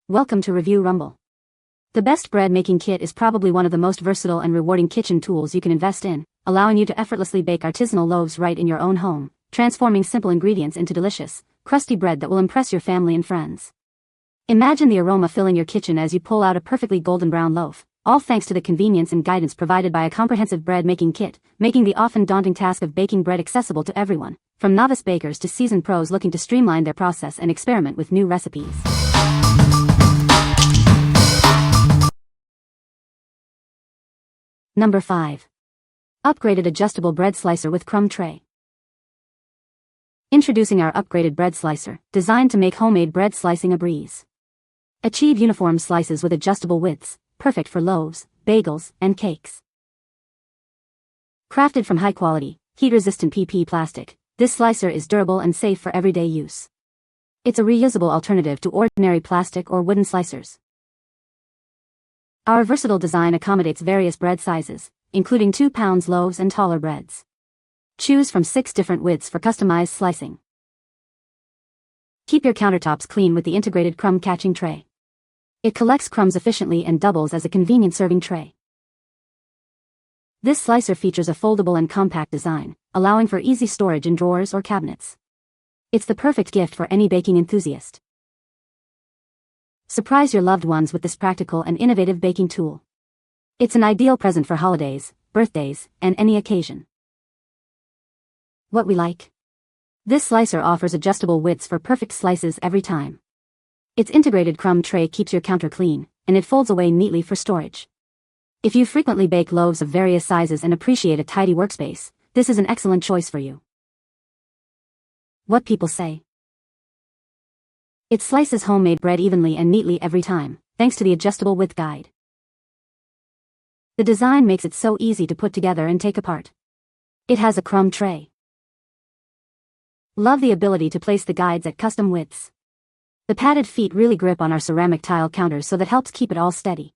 Welcome to Review Rumble. The best bread making kit is probably one of the most versatile and rewarding kitchen tools you can invest in, allowing you to effortlessly bake artisanal loaves right in your own home, transforming simple ingredients into delicious, crusty bread that will impress your family and friends. Imagine the aroma filling your kitchen as you pull out a perfectly golden brown loaf, all thanks to the convenience and guidance provided by a comprehensive bread making kit, making the often daunting task of baking bread accessible to everyone, from novice bakers to seasoned pros looking to streamline their process and experiment with new recipes. Number 5. Upgraded Adjustable Bread Slicer with Crumb Tray. Introducing our upgraded bread slicer, designed to make homemade bread slicing a breeze. Achieve uniform slices with adjustable widths, perfect for loaves, bagels, and cakes. Crafted from high-quality, heat-resistant PP plastic, this slicer is durable and safe for everyday use. It's a reusable alternative to ordinary plastic or wooden slicers. Our versatile design accommodates various bread sizes, including 2-pound loaves and taller breads. Choose from 6 different widths for customized slicing. Keep your countertops clean with the integrated crumb catching tray. It collects crumbs efficiently and doubles as a convenient serving tray. This slicer features a foldable and compact design, allowing for easy storage in drawers or cabinets. It's the perfect gift for any baking enthusiast. Surprise your loved ones with this practical and innovative baking tool. It's an ideal present for holidays, birthdays, and any occasion. What we like? This slicer offers adjustable widths for perfect slices every time. Its integrated crumb tray keeps your counter clean, and it folds away neatly for storage. If you frequently bake loaves of various sizes and appreciate a tidy workspace, this is an excellent choice for you. What people say? It slices homemade bread evenly and neatly every time, thanks to the adjustable width guide. The design makes it so easy to put together and take apart. It has a crumb tray. Love the ability to place the guides at custom widths. The padded feet really grip on our ceramic tile counters, so that helps keep it all steady.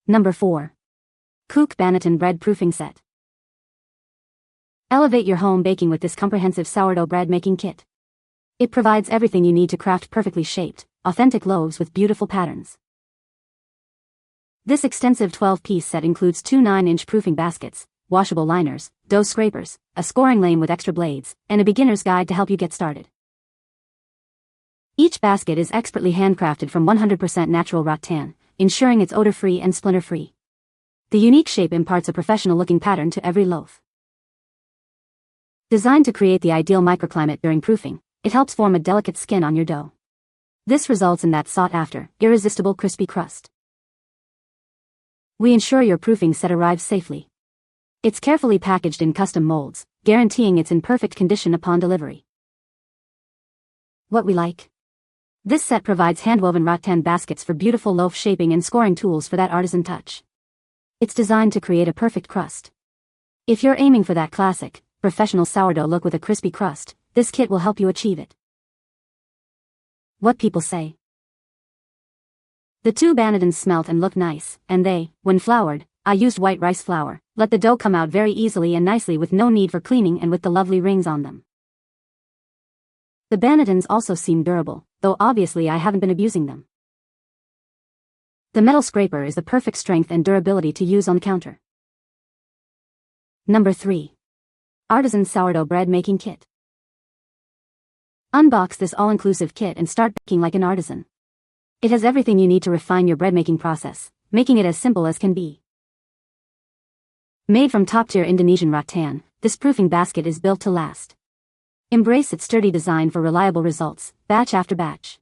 Number 4. Kook Banneton Bread Proofing Set. Elevate your home baking with this comprehensive sourdough bread making kit. It provides everything you need to craft perfectly shaped, authentic loaves with beautiful patterns. This extensive 12-piece set includes 2 9-inch proofing baskets, washable liners, dough scrapers, a scoring lane with extra blades, and a beginner's guide to help you get started. Each basket is expertly handcrafted from 100% natural rattan, ensuring it's odor-free and splinter-free. The unique shape imparts a professional-looking pattern to every loaf. Designed to create the ideal microclimate during proofing, it helps form a delicate skin on your dough. This results in that sought-after, irresistible crispy crust. We ensure your proofing set arrives safely. It's carefully packaged in custom molds, guaranteeing it's in perfect condition upon delivery. What we like? This set provides hand-woven rattan baskets for beautiful loaf shaping and scoring tools for that artisan touch. It's designed to create a perfect crust. If you're aiming for that classic, professional sourdough look with a crispy crust, this kit will help you achieve it. What people say? The 2 Bannetons smelt and look nice, and they, when floured, I used white rice flour, let the dough come out very easily and nicely with no need for cleaning and with the lovely rings on them. The Bannetons also seem durable, though obviously I haven't been abusing them. The metal scraper is the perfect strength and durability to use on the counter. Number 3. Artisan Sourdough Bread Making Kit. Unbox this all-inclusive kit and start baking like an artisan. It has everything you need to refine your bread-making process, making it as simple as can be. Made from top-tier Indonesian rattan, this proofing basket is built to last. Embrace its sturdy design for reliable results, batch after batch.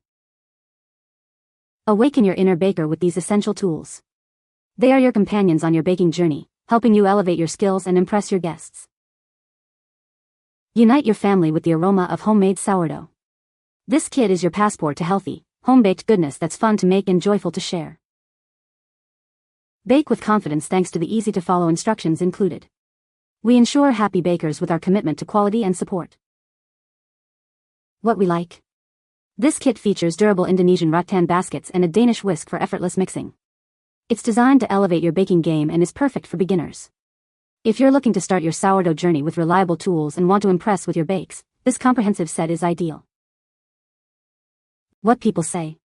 Awaken your inner baker with these essential tools. They are your companions on your baking journey, helping you elevate your skills and impress your guests. Unite your family with the aroma of homemade sourdough. This kit is your passport to healthy, home-baked goodness that's fun to make and joyful to share. Bake with confidence thanks to the easy-to-follow instructions included. We ensure happy bakers with our commitment to quality and support. What we like? This kit features durable Indonesian rattan baskets and a Danish whisk for effortless mixing. It's designed to elevate your baking game and is perfect for beginners. If you're looking to start your sourdough journey with reliable tools and want to impress with your bakes, this comprehensive set is ideal. What people say.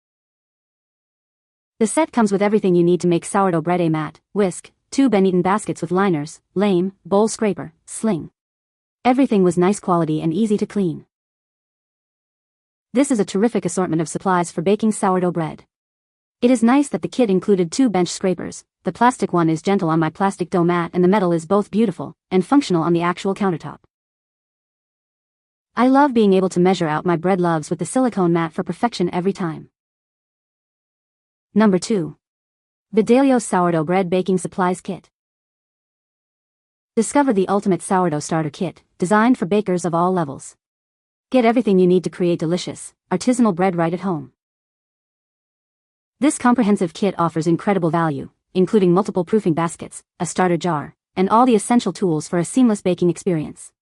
The set comes with everything you need to make sourdough bread: a mat, whisk, 2 Banneton baskets with liners, lame, bowl scraper, sling. Everything was nice quality and easy to clean. This is a terrific assortment of supplies for baking sourdough bread. It is nice that the kit included 2 bench scrapers. The plastic one is gentle on my plastic dough mat and the metal is both beautiful and functional on the actual countertop. I love being able to measure out my bread loaves with the silicone mat for perfection every time. Number 2. VEDALIO Sourdough Bread Baking Supplies Kit. Discover the ultimate sourdough starter kit, designed for bakers of all levels. Get everything you need to create delicious, artisanal bread right at home. This comprehensive kit offers incredible value, including multiple proofing baskets, a starter jar, and all the essential tools for a seamless baking experience.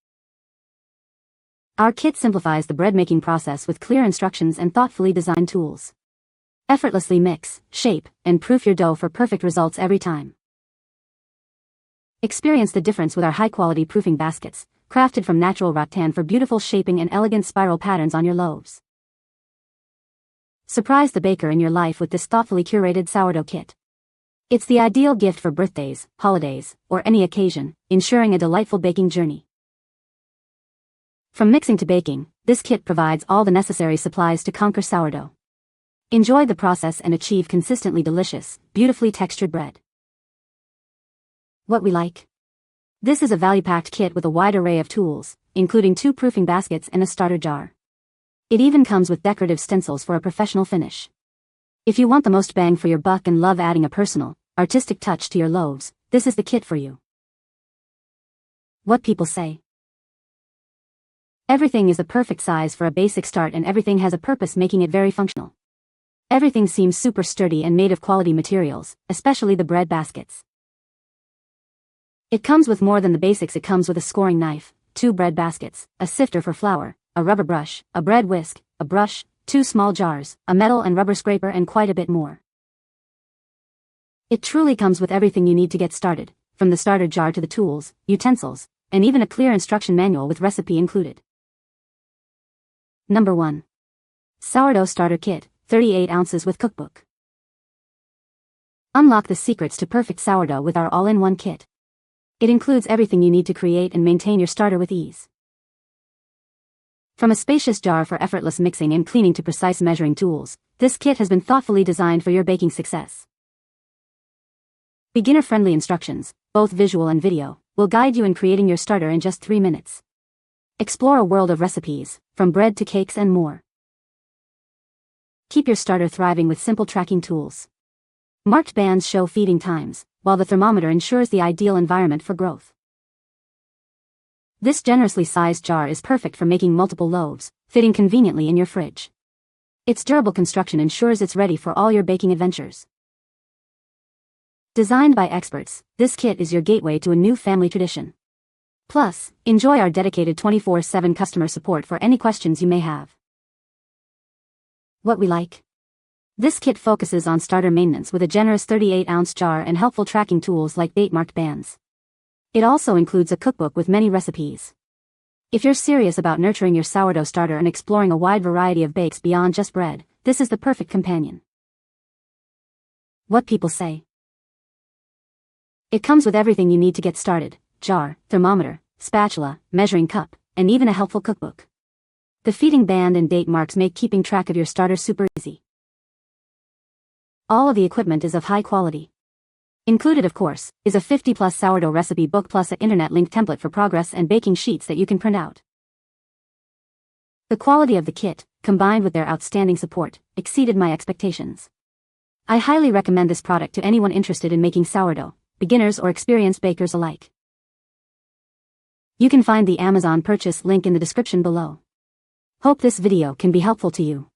Our kit simplifies the bread making process with clear instructions and thoughtfully designed tools. Effortlessly mix, shape, and proof your dough for perfect results every time. Experience the difference with our high-quality proofing baskets, crafted from natural rattan for beautiful shaping and elegant spiral patterns on your loaves. Surprise the baker in your life with this thoughtfully curated sourdough kit. It's the ideal gift for birthdays, holidays, or any occasion, ensuring a delightful baking journey. From mixing to baking, this kit provides all the necessary supplies to conquer sourdough. Enjoy the process and achieve consistently delicious, beautifully textured bread. What we like. This is a value-packed kit with a wide array of tools, including 2 proofing baskets and a starter jar. It even comes with decorative stencils for a professional finish. If you want the most bang for your buck and love adding a personal, artistic touch to your loaves, this is the kit for you. What people say. Everything is the perfect size for a basic start and everything has a purpose, making it very functional. Everything seems super sturdy and made of quality materials, especially the bread baskets. It comes with more than the basics. It comes with a scoring knife, 2 bread baskets, a sifter for flour, a rubber brush, a bread whisk, a brush, 2 small jars, a metal and rubber scraper, and quite a bit more. It truly comes with everything you need to get started, from the starter jar to the tools, utensils, and even a clear instruction manual with recipe included. Number 1. Sourdough Starter Kit, 38 ounces with Cookbook. Unlock the secrets to perfect sourdough with our all-in-one kit. It includes everything you need to create and maintain your starter with ease. From a spacious jar for effortless mixing and cleaning to precise measuring tools, this kit has been thoughtfully designed for your baking success. Beginner-friendly instructions, both visual and video, will guide you in creating your starter in just 3 minutes. Explore a world of recipes, from bread to cakes and more. Keep your starter thriving with simple tracking tools. Marked bands show feeding times, while the thermometer ensures the ideal environment for growth. This generously sized jar is perfect for making multiple loaves, fitting conveniently in your fridge. Its durable construction ensures it's ready for all your baking adventures. Designed by experts, this kit is your gateway to a new family tradition. Plus, enjoy our dedicated 24/7 customer support for any questions you may have. What we like. This kit focuses on starter maintenance with a generous 38-ounce jar and helpful tracking tools like date-marked bands. It also includes a cookbook with many recipes. If you're serious about nurturing your sourdough starter and exploring a wide variety of bakes beyond just bread, this is the perfect companion. What people say. It comes with everything you need to get started: jar, thermometer, spatula, measuring cup, and even a helpful cookbook. The feeding band and date marks make keeping track of your starter super easy. All of the equipment is of high quality. Included, of course, is a 50+ sourdough recipe book plus an internet-linked template for progress and baking sheets that you can print out. The quality of the kit, combined with their outstanding support, exceeded my expectations. I highly recommend this product to anyone interested in making sourdough, beginners or experienced bakers alike. You can find the Amazon purchase link in the description below. Hope this video can be helpful to you.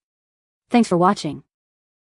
Thanks for watching.